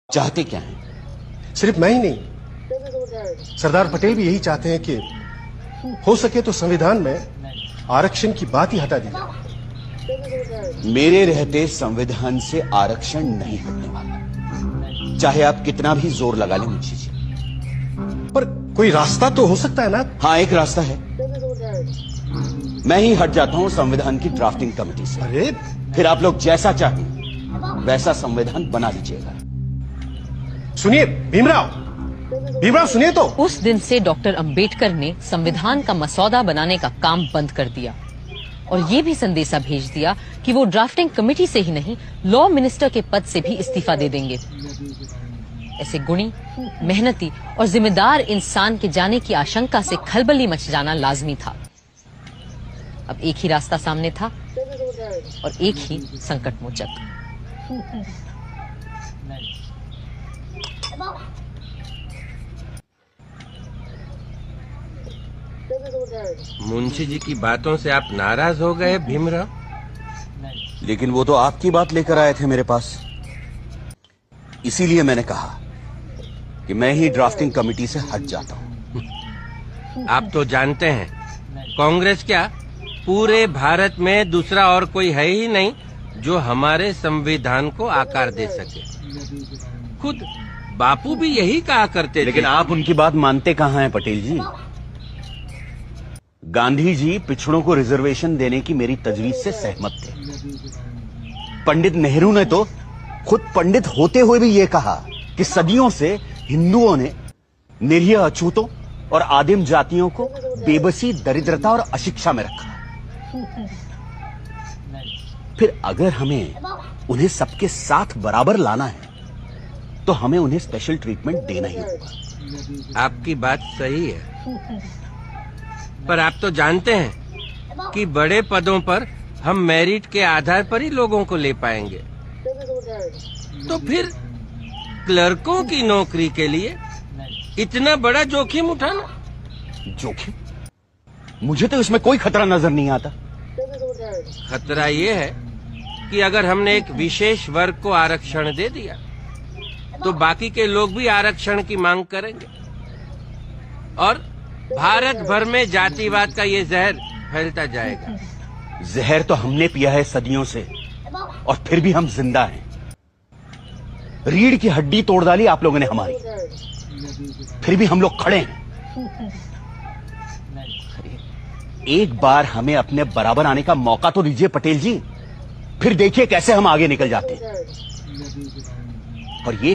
चाहते क्या हैं? सिर्फ मैं ही नहीं, सरदार पटेल भी यही चाहते हैं कि हो सके तो संविधान में आरक्षण की बात ही हटा दी जाए। मेरे रहते संविधान से आरक्षण नहीं हटने वाला, चाहे आप कितना भी जोर लगा लें मुंशी जी। पर कोई रास्ता तो हो सकता है ना? हाँ, एक रास्ता है। मैं ही हट जाता हूं संविधान की ड्राफ्टिंग कमेटी से। अरे फिर आप लोग जैसा चाहें वैसा संविधान बना लीजिएगा। सुनिए भीमराव, भीमराव सुनिए तो। उस दिन से डॉक्टर अंबेडकर ने संविधान का मसौदा बनाने का काम बंद कर दिया और ये भी संदेशा भेज दिया कि वो ड्राफ्टिंग कमेटी से ही नहीं, लॉ मिनिस्टर के पद से भी इस्तीफा दे देंगे। ऐसे गुणी, मेहनती और जिम्मेदार इंसान के जाने की आशंका से खलबली मच जाना लाजमी था। अब एक ही रास्ता सामने था और एक ही संकट मोचक। मुंशी जी की बातों से आप नाराज हो गए भीमराव? लेकिन वो तो आपकी बात लेकर आए थे मेरे पास, इसीलिए मैंने कहा कि मैं ही ड्राफ्टिंग कमेटी से हट जाता हूं। आप तो जानते हैं, कांग्रेस क्या पूरे भारत में दूसरा और कोई है ही नहीं जो हमारे संविधान को आकार दे सके। खुद बापू भी यही कहा करते थे। लेकिन आप उनकी बात मानते कहां हैं पटेल जी? गांधी जी पिछड़ों को रिजर्वेशन देने की मेरी तजवीज से सहमत थे। पंडित नेहरू ने तो खुद पंडित होते हुए भी ये कहा कि सदियों से हिंदुओं ने निरीह अछूतों और आदिम जातियों को बेबसी, दरिद्रता और अशिक्षा में रखा। फिर अगर हमें उन्हें सबके साथ बराबर लाना है तो हमें उन्हें स्पेशल ट्रीटमेंट देना ही होगा। आपकी बात सही है, पर आप तो जानते हैं कि बड़े पदों पर हम मेरिट के आधार पर ही लोगों को ले पाएंगे। तो फिर क्लर्कों की नौकरी के लिए इतना बड़ा जोखिम उठाना? जोखिम? मुझे तो इसमें कोई खतरा नजर नहीं आता। खतरा ये है कि अगर हमने एक विशेष वर्ग को आरक्षण दे दिया तो बाकी के लोग भी आरक्षण की मांग करेंगे और भारत भर में जातिवाद का ये जहर फैलता जाएगा। जहर तो हमने पिया है सदियों से और फिर भी हम जिंदा हैं। रीढ़ की हड्डी तोड़ डाली आप लोगों ने हमारी, फिर भी हम लोग खड़े हैं। एक बार हमें अपने बराबर आने का मौका तो दीजिए पटेल जी, फिर देखिए कैसे हम आगे निकल जाते हैं। और ये